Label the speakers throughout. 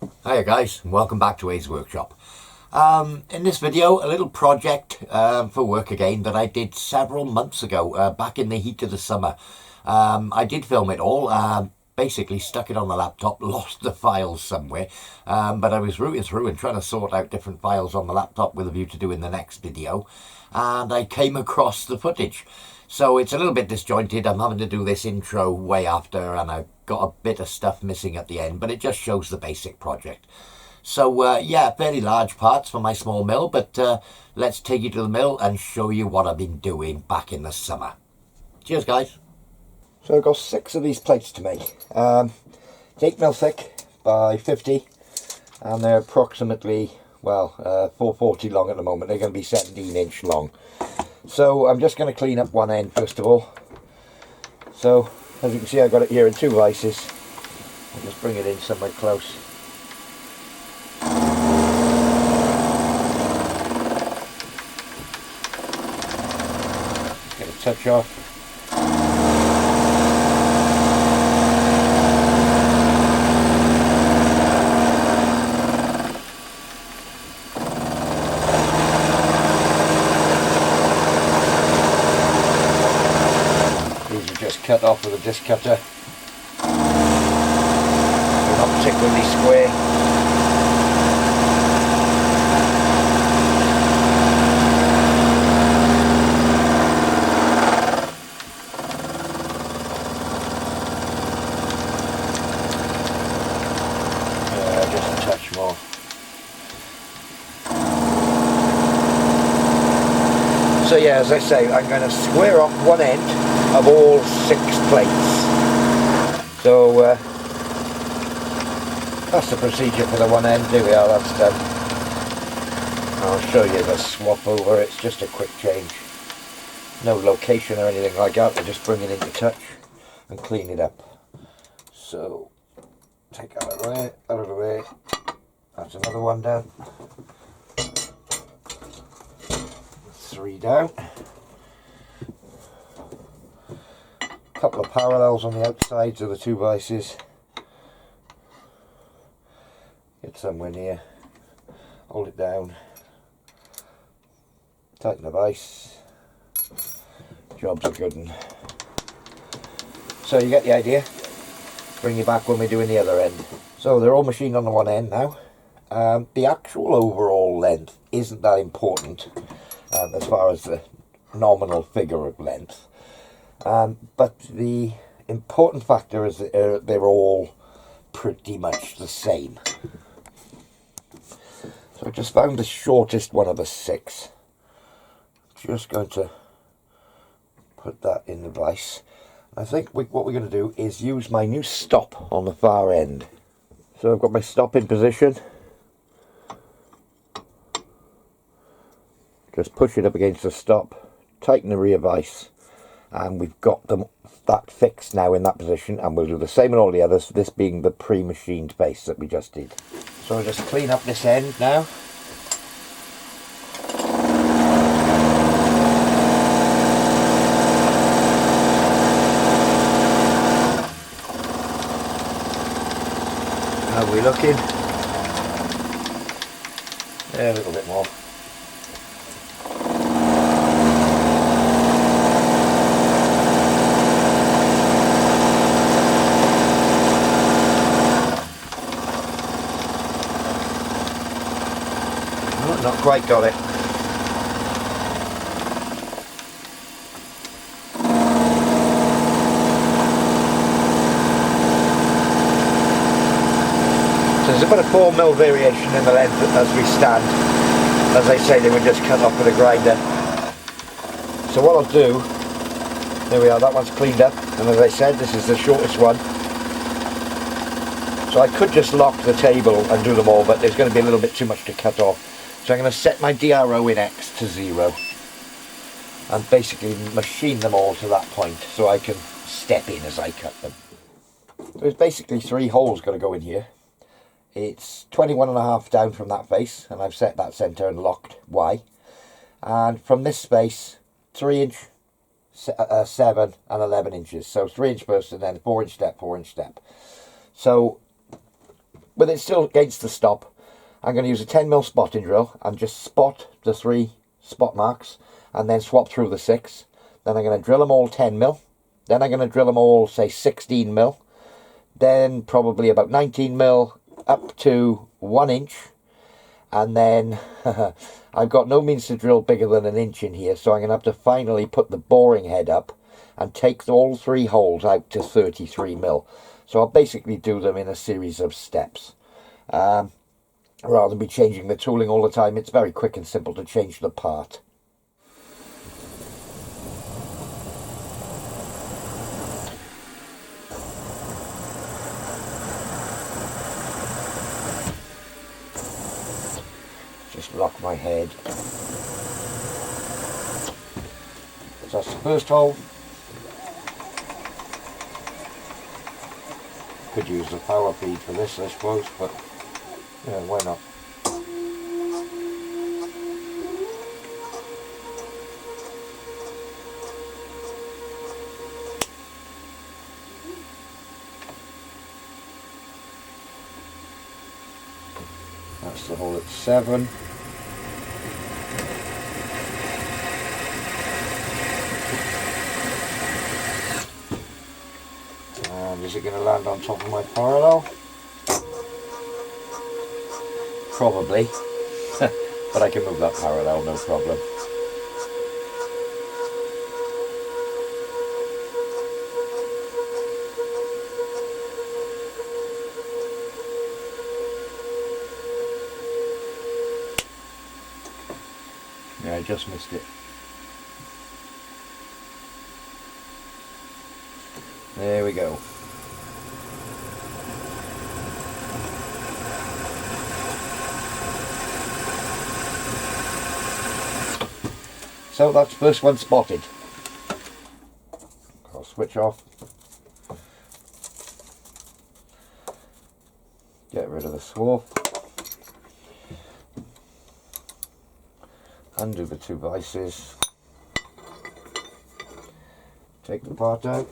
Speaker 1: Hiya guys, and welcome back to A's Workshop. In this video, a little project for work again that I did several months ago, back in the heat of the summer. I did film it all, basically stuck it on the laptop, lost the files somewhere, but I was rooting through and trying to sort out different files on the laptop with a view to doing the next video, and I came across the footage. So it's a little bit disjointed. I'm having to do this intro way after, and I've got a bit of stuff missing at the end, but it just shows the basic project. So yeah, fairly large parts for my small mill, but let's take you to the mill and show you what I've been doing back in the summer. Cheers, guys. So I've got 6 of these plates to make. It's 8mm thick by 50, and they're approximately, 440 long at the moment. They're going to be 17-inch long. So I'm just going to clean up one end first of all. So as you can see, I've got it here in 2 vices. I'll just bring it in somewhere close. Get a touch off. Cut off with a disc cutter. They're not particularly square. Just a touch more. So yeah, as I say, I'm going to square off one end of all 6 plates. So that's the procedure for the one end. There we are, that's done. I'll show you the swap over. It's just a quick change. No location or anything like that. We're just bringing it into touch and clean it up. So take that out of the way. That's another one down. 3 down. Couple of parallels on the outsides of the 2 vices. Get somewhere near. Hold it down. Tighten the vice. Job's a good one. So you get the idea. Bring you back when we're doing the other end. So they're all machined on the one end now. The actual overall length isn't that important as far as the nominal figure of length. But the important factor is that they're all pretty much the same. So I just found the shortest one of the 6. Just going to put that in the vise. I think what we're going to do is use my new stop on the far end. So I've got my stop in position. Just push it up against the stop, tighten the rear vise, and we've got that fixed now in that position, and we'll do the same on all the others, this being the pre-machined base that we just did. So I'll just clean up this end now. How are we looking? Yeah, a little bit more. Not quite got it. So there's about a 4mm variation in the length as we stand. As I say, they were just cut off with a grinder. So what I'll do, there we are, that one's cleaned up, and as I said, this is the shortest one. So I could just lock the table and do them all, but there's going to be a little bit too much to cut off. So I'm going to set my DRO in X to 0 and basically machine them all to that point so I can step in as I cut them. There's basically 3 holes going to go in here. It's 21.5 down from that face, and I've set that centre and locked Y. And from this space, 3-inch, 7 and 11 inches. So 3-inch first and then 4-inch step, 4-inch step. So with it still against the stop, I'm going to use a 10mm spotting drill and just spot the 3 spot marks and then swap through the 6. Then I'm going to drill them all 10mm. Then I'm going to drill them all, say, 16mm. Then probably about 19mm up to 1 inch. And then I've got no means to drill bigger than 1 inch in here, so I'm going to have to finally put the boring head up and take all 3 holes out to 33mm. So I'll basically do them in a series of steps. Rather than be changing the tooling all the time, it's very quick and simple to change the part. Just lock my head. So that's the first hole. Could use the power feed for this, I suppose, but yeah, why not? That's the hole at 7. And is it going to land on top of my parallel? Probably, but I can move that parallel, no problem. Yeah, I just missed it. There we go. So that's first one spotted. I'll switch off. Get rid of the swarf. Undo the 2 vices. Take the part out.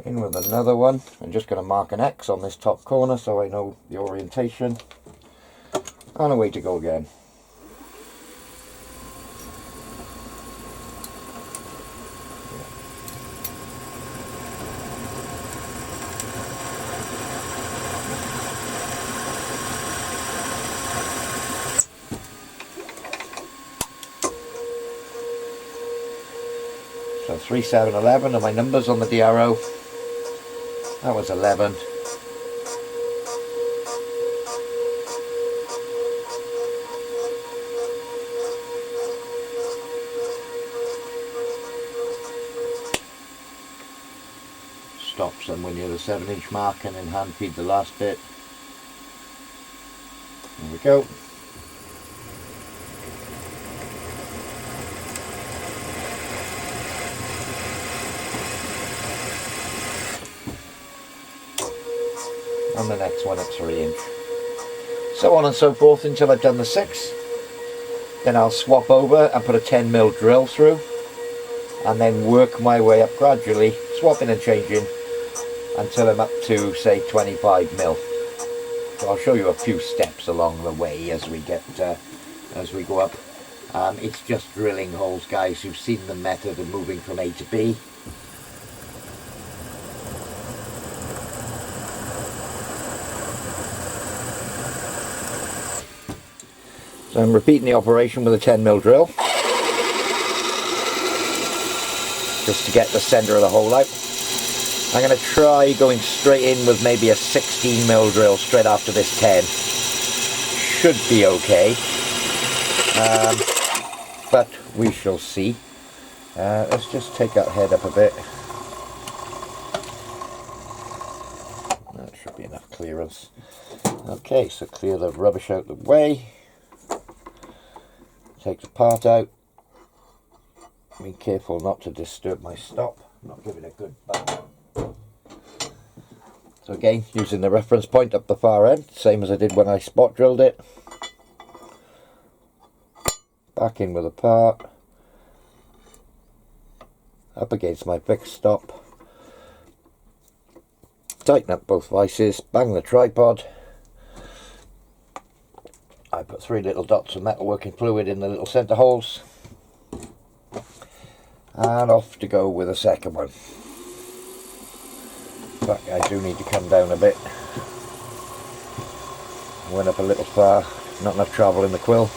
Speaker 1: In with another one. I'm just going to mark an X on this top corner so I know the orientation. And away to go again. So 3, 7, 11 are my numbers on the DRO. That was 11. Stop somewhere near the 7-inch mark and then hand feed the last bit. There we go. And the next one at 3 inch. So on and so forth until I've done the 6. Then I'll swap over and put a 10mm drill through and then work my way up gradually, swapping and changing until I'm up to, say, 25mm. So I'll show you a few steps along the way as we go up. It's just drilling holes, guys. You've seen the method of moving from A to B. So I'm repeating the operation with a 10mm drill, just to get the centre of the hole out. I'm going to try going straight in with maybe a 16mm drill straight after this 10. Should be okay, but we shall see. Let's just take that head up a bit. That should be enough clearance. Okay, so clear the rubbish out the way. Take the part out. Be careful not to disturb my stop. I'm not giving a good bang. So again, using the reference point up the far end, same as I did when I spot drilled it. Back in with a part. Up against my fixed stop. Tighten up both vices, bang the tripod. I put 3 little dots of metalworking fluid in the little centre holes. And off to go with a second one. But I do need to come down a bit. Went up a little far, not enough travel in the quill.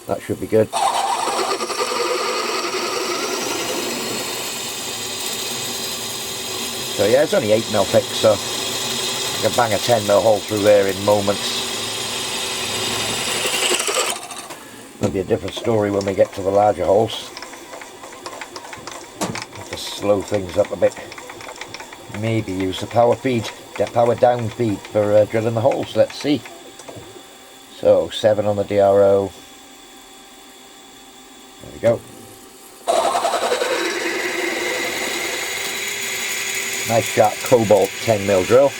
Speaker 1: That should be good. So yeah, it's only 8mm thick, so I can bang a 10mm hole through there in moments. It'll be a different story when we get to the larger holes. Have to slow things up a bit. Maybe use the power feed, the power down feed for drilling the holes. Let's see. So 7 on the DRO. There we go. Nice sharp Cobalt 10mm drill.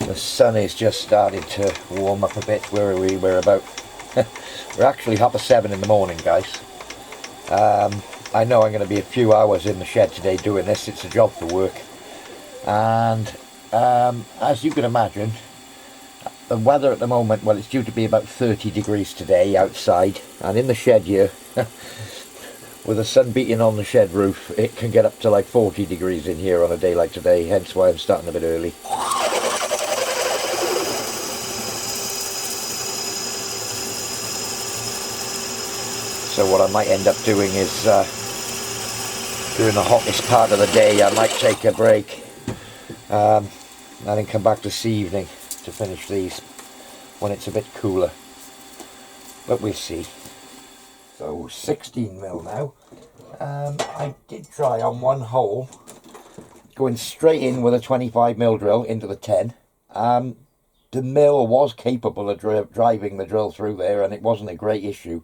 Speaker 1: The sun is just starting to warm up a bit. Where are we? We're about... We're actually 7:30 in the morning, guys. I know I'm going to be a few hours in the shed today doing this. It's a job for work. And as you can imagine, the weather at the moment, well, it's due to be about 30 degrees today outside, and in the shed here, with the sun beating on the shed roof, it can get up to like 40 degrees in here on a day like today, hence why I'm starting a bit early. So what I might end up doing is, during the hottest part of the day, I might take a break, and then come back this evening to finish these when it's a bit cooler, but we'll see. So 16mm now. I did try on one hole going straight in with a 25mm drill into the 10. The mill was capable of driving the drill through there, and it wasn't a great issue,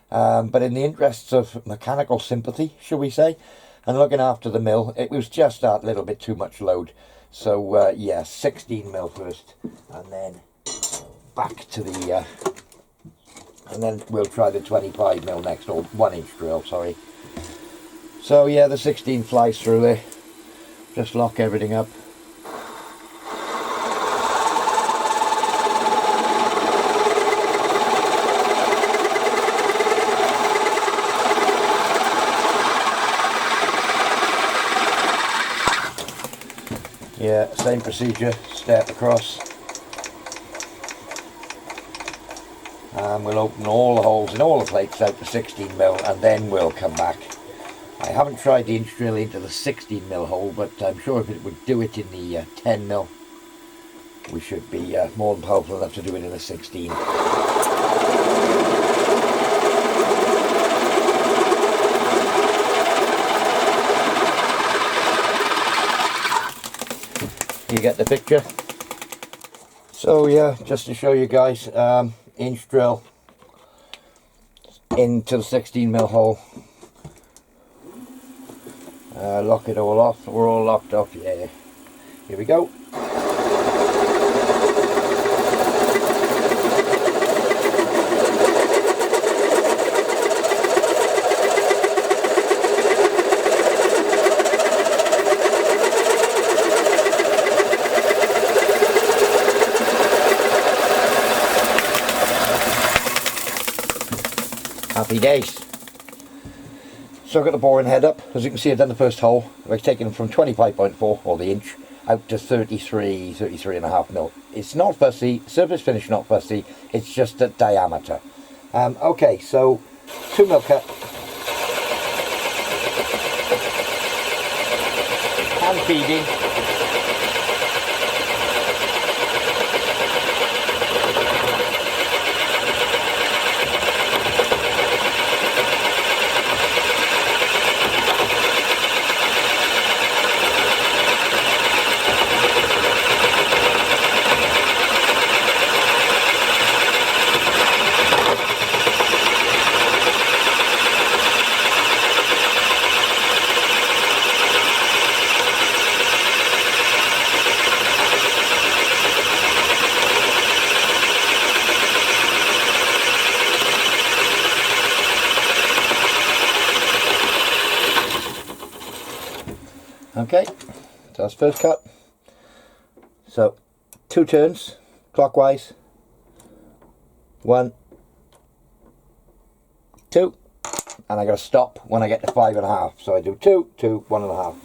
Speaker 1: but in the interests of mechanical sympathy, shall we say, and looking after the mill, it was just that little bit too much load. So yeah, 16mm first, and then back to the, and then we'll try the 25mm next, or 1-inch drill, sorry. So yeah, the 16 flies through there. Just lock everything up. Yeah, same procedure, step across. And we'll open all the holes in all the plates out to 16mm, and then we'll come back. I haven't tried the inch drill into the 16mm hole, but I'm sure if it would do it in the 10mm, we should be more than powerful enough to do it in the 16. You get the picture. So yeah, just to show you guys, inch drill into the 16mm hole. Lock it all off. We're all locked off. Yeah, here we go. Happy days. So I've got the boring head up. As you can see, I've done the first hole. I've taken from 25.4, or the inch, out to 33.5mm. It's not fussy, surface finish not fussy, it's just a diameter. Okay, so 2mm cut. Hand feeding. Okay, so that's first cut. So 2 turns clockwise. 1, 2, and I got to stop when I get to 5.5. So I do 2, 2, 1.5.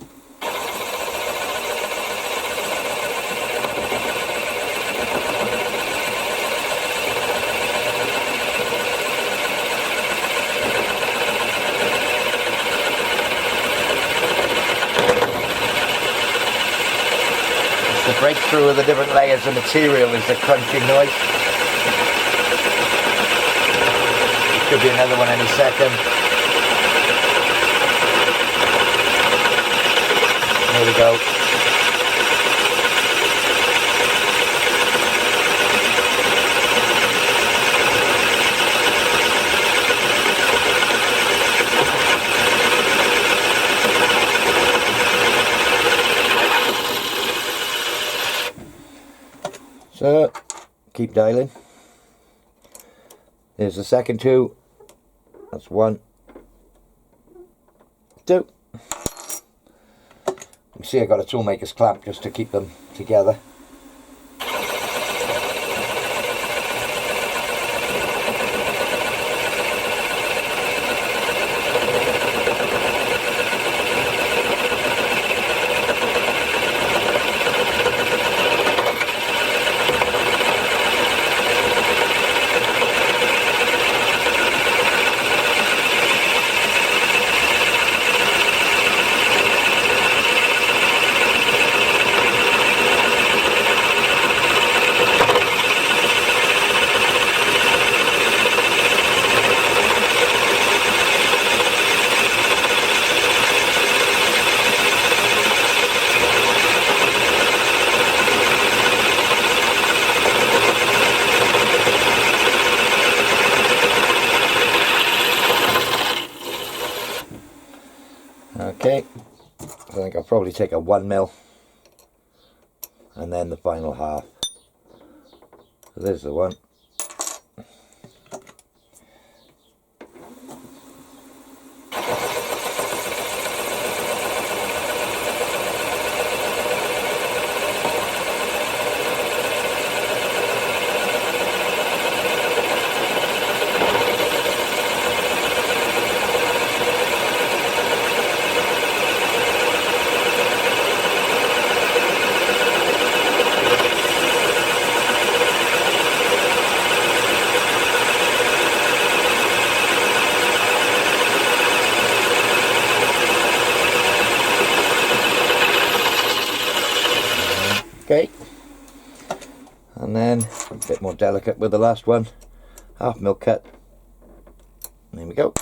Speaker 1: The breakthrough of the different layers of material is the crunching noise. There could be another one any second. There we go. So, keep dialing. There's the second 2. That's 1, 2. You can see I got a toolmaker's clamp just to keep them together. Okay, I think I'll probably take a 1mm and then the final half. So there's the one. Okay, and then a bit more delicate with the last one, 1/2mm cut. There we go.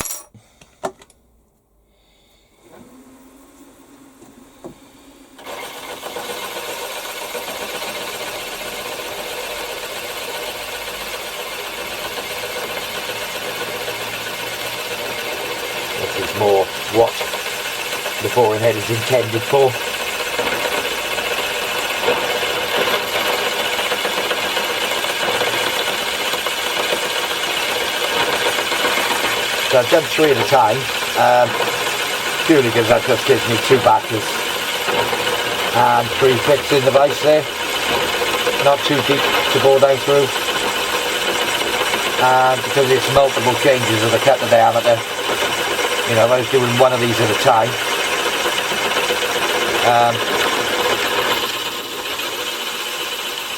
Speaker 1: This is more what the boring head is intended for. So I've done 3 at a time, purely because that just gives me 2 batches and 3 fits in the vise there, not too deep to bore down through, and because it's multiple changes of the cut the diameter, you know, if I was doing one of these at a time,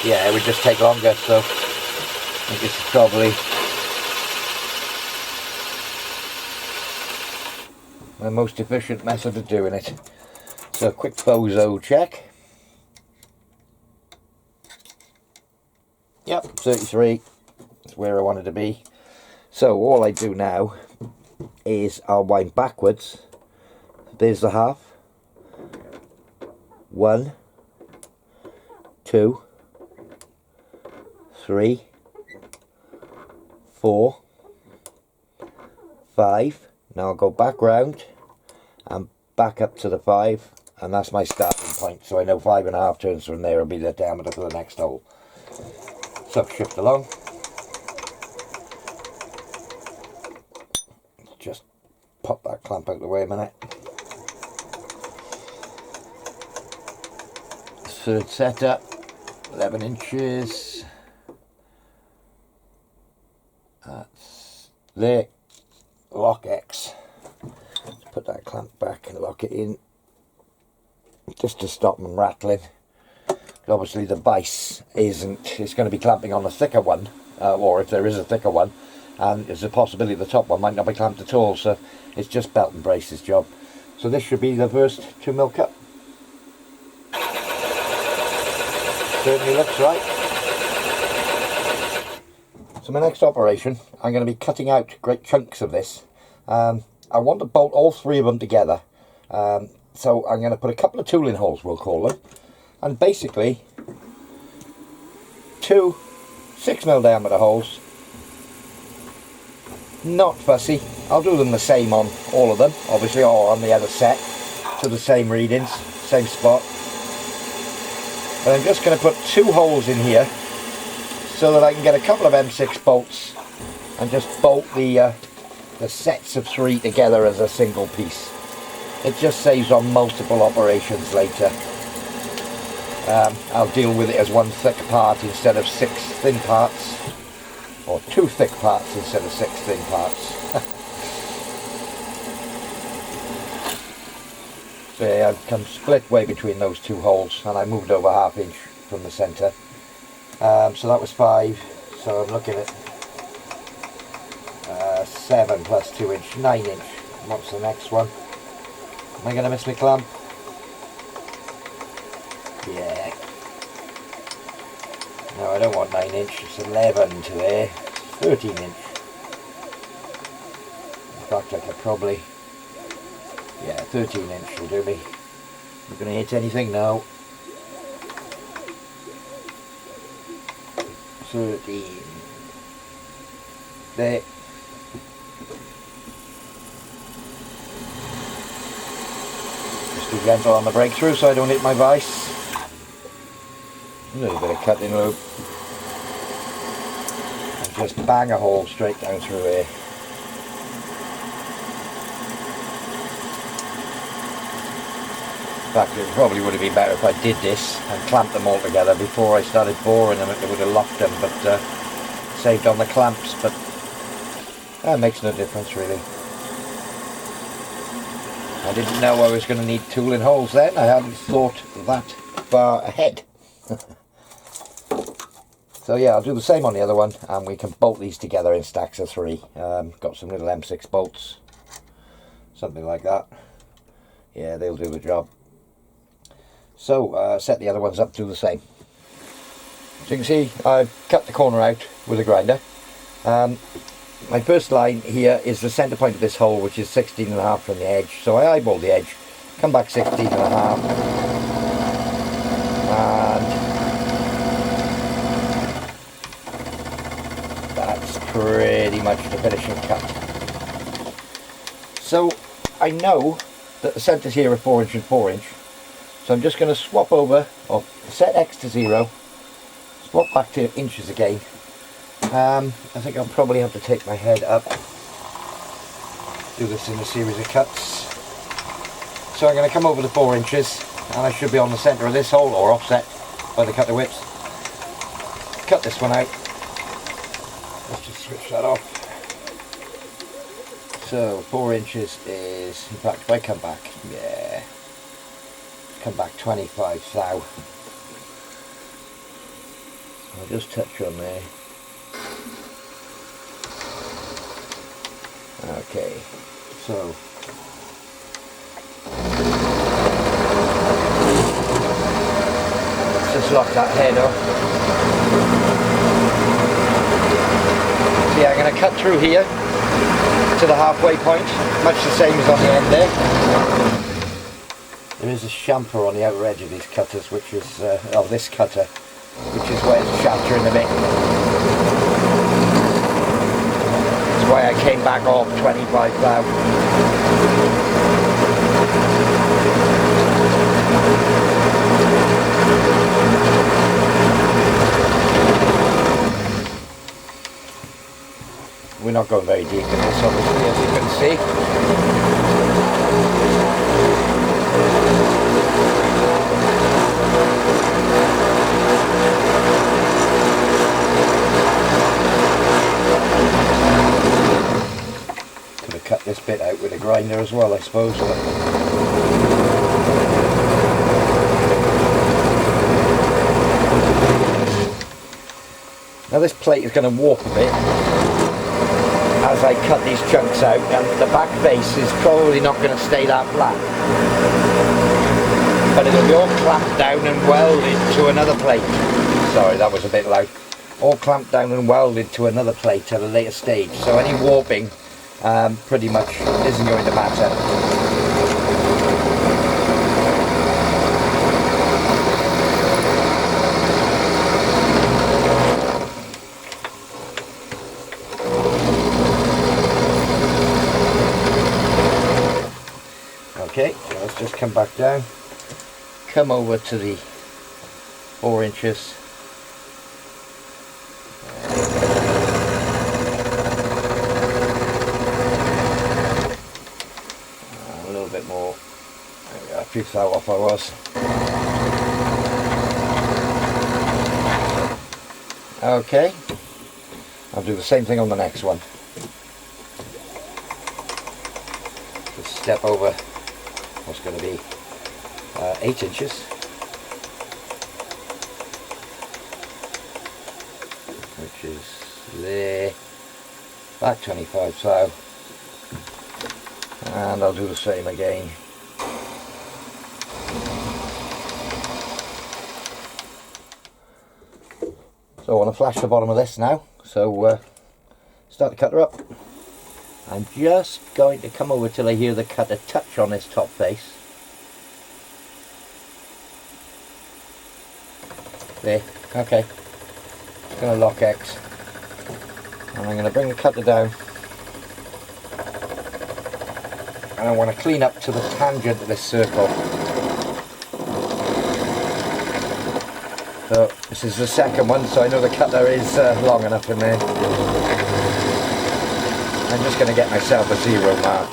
Speaker 1: yeah, it would just take longer, so I think this is probably the most efficient method of doing it. So a quick bozo check. Yep, 33. That's where I wanted to be. So all I do now is I'll wind backwards. There's the half. 1, 2, 3, 4, 5. Now I'll go back round and back up to the 5, and that's my starting point, so I know 5.5 turns from there will be the diameter for the next hole. So shift along. Just pop that clamp out of the way a minute. third setup, 11 inches. That's there. Lock X. Let's put that clamp back and lock it in, just to stop them rattling. Obviously the base isn't, it's going to be clamping on a thicker one, or if there is a thicker one, and there's a possibility the top one might not be clamped at all, so it's just belt and braces job. So this should be the first 2mm cut. Certainly looks right. So my next operation, I'm going to be cutting out great chunks of this. I want to bolt all 3 of them together, so I'm going to put a couple of tooling holes, we'll call them, and basically 2 6mm diameter holes. Not fussy, I'll do them the same on all of them, obviously, or on the other set, to the same readings, same spot. But I'm just going to put 2 holes in here so that I can get a couple of M6 bolts and just bolt the sets of 3 together as a single piece. It just saves on multiple operations later. I'll deal with it as 1 thick part instead of 6 thin parts, or 2 thick parts instead of 6 thin parts. So yeah, I've come split way between those 2 holes, and I moved over 1/2 inch from the centre. So that was 5, so I'm looking at 7 plus 2 inch, 9 inch. What's the next one? Am I going to miss my clamp? Yeah. No, I don't want 9 inch, it's 11 to there, 13 inch. In fact, I could probably, yeah, 13 inch will do me. Not going to hit anything now. 13. There. Just be gentle on the breakthrough so I don't hit my vise. A little bit of cutting loop. And just bang a hole straight down through here. In fact, it probably would have been better if I did this and clamped them all together before I started boring them. It would have locked them, but saved on the clamps, but that makes no difference really. I didn't know I was going to need tooling holes then. I hadn't thought that far ahead. So yeah, I'll do the same on the other one, and we can bolt these together in stacks of 3. Got some little M6 bolts, something like that. Yeah, they'll do the job. So set the other ones up, do the same. So you can see I've cut the corner out with a grinder. My first line here is the centre point of this hole, which is 16.5 from the edge. So I eyeball the edge, come back 16.5, and that's pretty much the finishing cut. So I know that the centres here are 4 inch and 4 inch. So I'm just going to swap over, or set X to 0, swap back to inches again. I think I'll probably have to take my head up, do this in a series of cuts. So I'm going to come over the 4 inches, and I should be on the centre of this hole, or offset by the cutter whips. Cut this one out. Let's just switch that off. So 4 inches is, in fact, if I come back, yeah, come back 25 thou. I'll just touch on there. Okay, so let's just lock that head up. So yeah, I'm going to cut through here to the halfway point, much the same as on the end there. There is a chamfer on the outer edge of these cutters, which is, of this cutter, which is where it's shattering a bit. That's why I came back off 25 thou. We're not going very deep in this, obviously, as you can see.
Speaker 2: bit out with a grinder as well, I suppose. Now this plate is going to warp a bit as I cut these chunks out, and the back base is probably not going to stay that flat. But it'll be all clamped down and welded to another plate. Sorry, that was a bit loud. All clamped down and welded to another plate at a later stage. So any warping pretty much isn't going to matter. Okay, so let's just come back down, come over to the 4 inches, a little bit more. There we go, I picked that off I was. Okay, I'll do the same thing on the next one. Just step over what's going to be 8 inches. Which is there, back 25 thou, and I'll do the same again. So I want to flash the bottom of this now, so start the cutter up. I'm just going to come over till I hear the cutter touch on this top face. There, okay. It's going to lock X. And I'm going to bring the cutter down. And I want to clean up to the tangent of this circle. So this is the second one, so I know the cutter is long enough in there. I'm just going to get myself a 0 mark.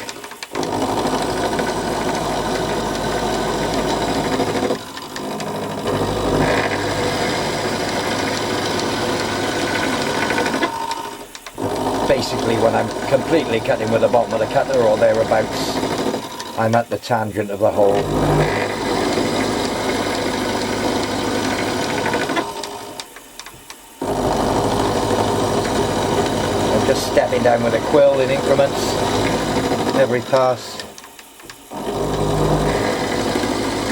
Speaker 2: Basically when I'm completely cutting with the bottom of the cutter or thereabouts, I'm at the tangent of the hole. Just stepping down with a quill in increments every pass.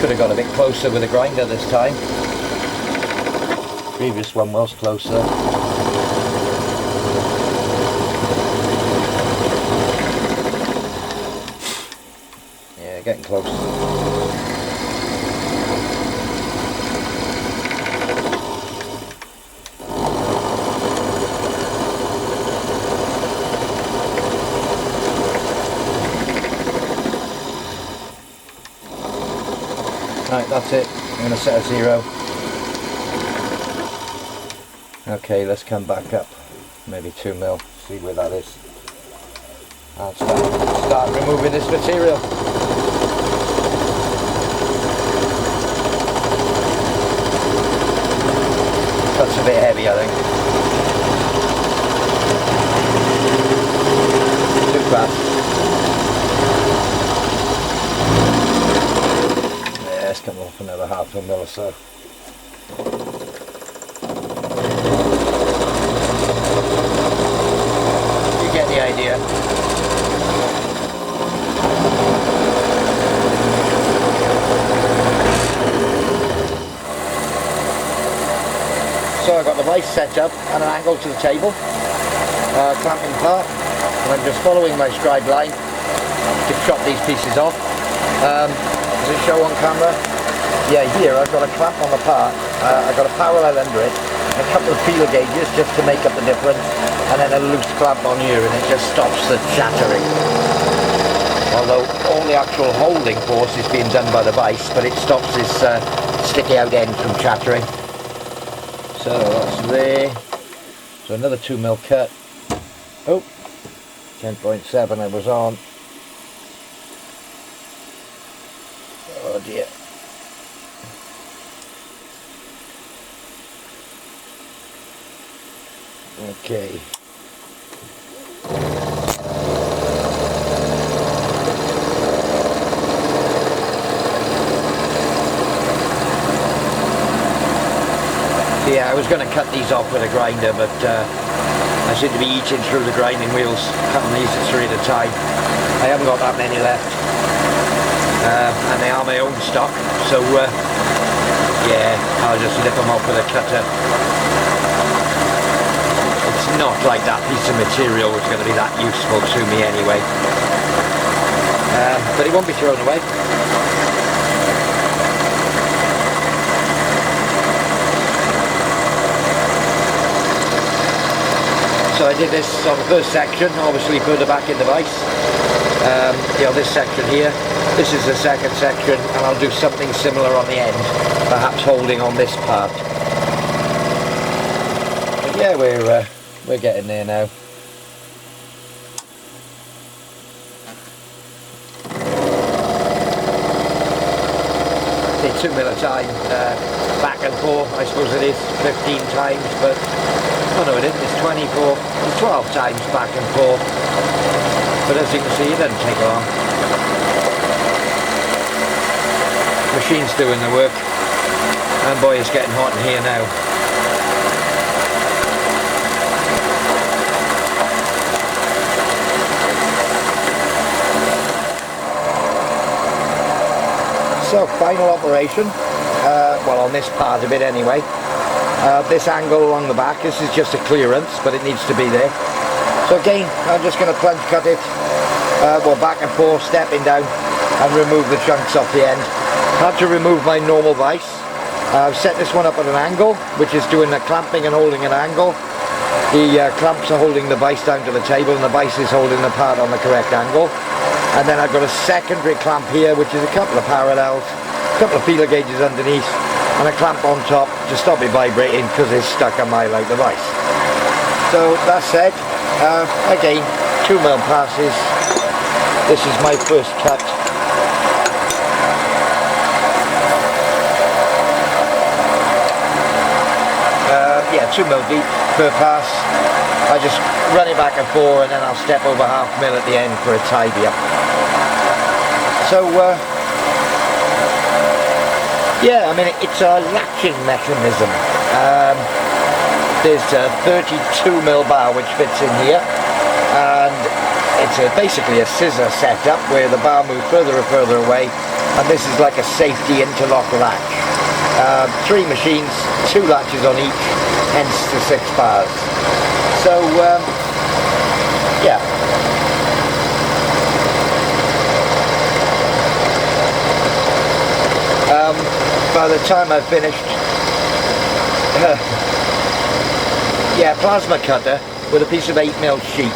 Speaker 2: Could have got a bit closer with a grinder this time. Previous one was closer. Yeah, getting close. Right, that's it. I'm going to set a 0. Okay, let's come back up. Maybe 2 mil. See where that is. I'll start removing this material. That's a bit heavy, I think. Too fast. Let's come off another half a mil or so. You get the idea. So I've got the vise set up at an angle to the table, clamping part, and I'm just following my scribe line to chop these pieces off. Does it show on camera? Yeah, here I've got a clamp on the part, I've got a parallel under it, and a couple of feeler gauges just to make up the difference, and then a loose clamp on here, and it just stops the chattering. Although all the actual holding force is being done by the vise, but it stops this sticky out end from chattering. So that's there. So another 2 mil cut. Oh, 10.7 I was on. Oh dear. Okay. was going to cut these off with a grinder, but I seem to be eating through the grinding wheels, cutting these at 3 at a time. I haven't got that many left, and they are my own stock, so yeah, I'll just nip them off with a cutter. It's not like that piece of material was going to be that useful to me anyway, but it won't be thrown away. So I did this on the first section, obviously further back in the vise. You know, this section here, this is the second section, and I'll do something similar on the end, perhaps holding on this part. But yeah, we're getting there now. Say 2 mil a time, back and forth, I suppose it is 15 times, but oh no, it isn't, it's 12 times back and forth. But as you can see, it doesn't take long. Machine's doing the work, and boy, it's getting hot in here now. So, final operation, well, on this part of it anyway. This angle along the back, this is just a clearance, but it needs to be there. So again, I'm just going to plunge cut it, well, back and forth, stepping down, and remove the chunks off the end. I have to remove my normal vise. I've set this one up at an angle, which is doing the clamping and holding an angle. The clamps are holding the vise down to the table, and the vise is holding the part on the correct angle. And then I've got a secondary clamp here, which is a couple of parallels, a couple of feeler gauges underneath, and a clamp on top to stop it vibrating because it's stuck on my light device. So that said, again, 2 mil passes. This is my first cut. Yeah, 2 mil deep per pass. I just run it back and forth, and then I'll step over half mil at the end for a tidy up. So yeah, I mean, it's a latching mechanism. There's a 32 mil bar which fits in here, and it's basically a scissor setup where the bar moves further and further away, and this is like a safety interlock latch. 3 machines, 2 latches on each, hence the 6 bars. So yeah. By the time I've finished, yeah, plasma cutter with a piece of 8mm sheet.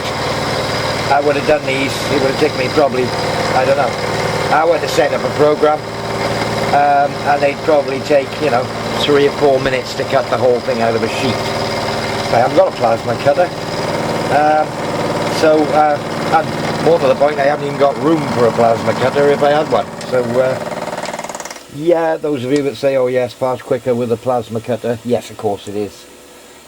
Speaker 2: I would have done these, it would have taken me probably, I don't know, hour to set up a program, and they'd probably take, you know, 3 or 4 minutes to cut the whole thing out of a sheet. I haven't got a plasma cutter, and more to the point, I haven't even got room for a plasma cutter if I had one. So yeah, those of you that say, oh yes, fast quicker with a plasma cutter, yes, of course it is.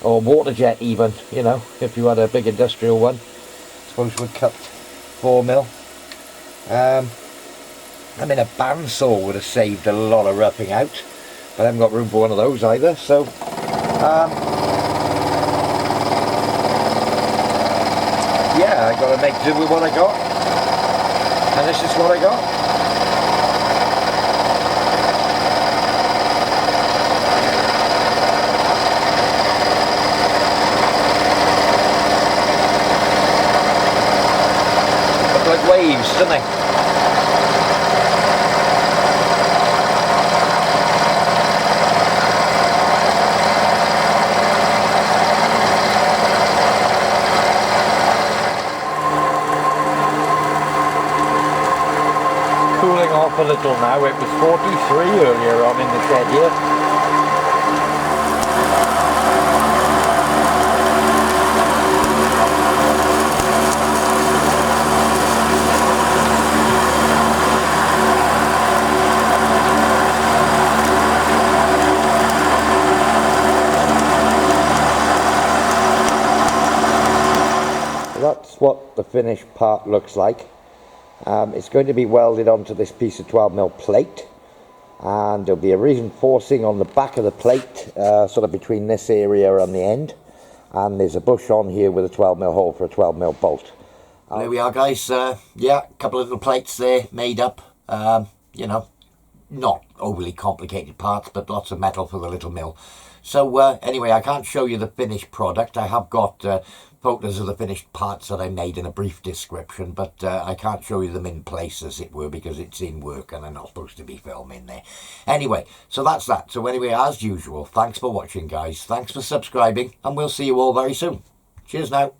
Speaker 2: Or water jet even, you know, if you had a big industrial one, I suppose would cut 4 mil. I mean, a bandsaw would have saved a lot of roughing out, but I haven't got room for one of those either, so yeah, I got to make do with what I got, and this is what I got. Like waves, don't they? Cooling off a little now. It was 43 earlier on in the shed here. That's what the finished part looks like. It's going to be welded onto this piece of 12mm plate, and there'll be a reinforcing on the back of the plate, sort of between this area and the end, and there's a bush on here with a 12mm hole for a 12mm bolt.
Speaker 1: There we are, guys. Yeah, a couple of little plates there made up. You know, not overly complicated parts, but lots of metal for the little mill. So anyway, I can't show you the finished product. I have got photos of the finished parts that I made in a brief description, but I can't show you them in place, as it were, because it's in work and I'm not supposed to be filming there. Anyway, so that's that. So anyway, as usual, thanks for watching, guys. Thanks for subscribing, and we'll see you all very soon. Cheers now.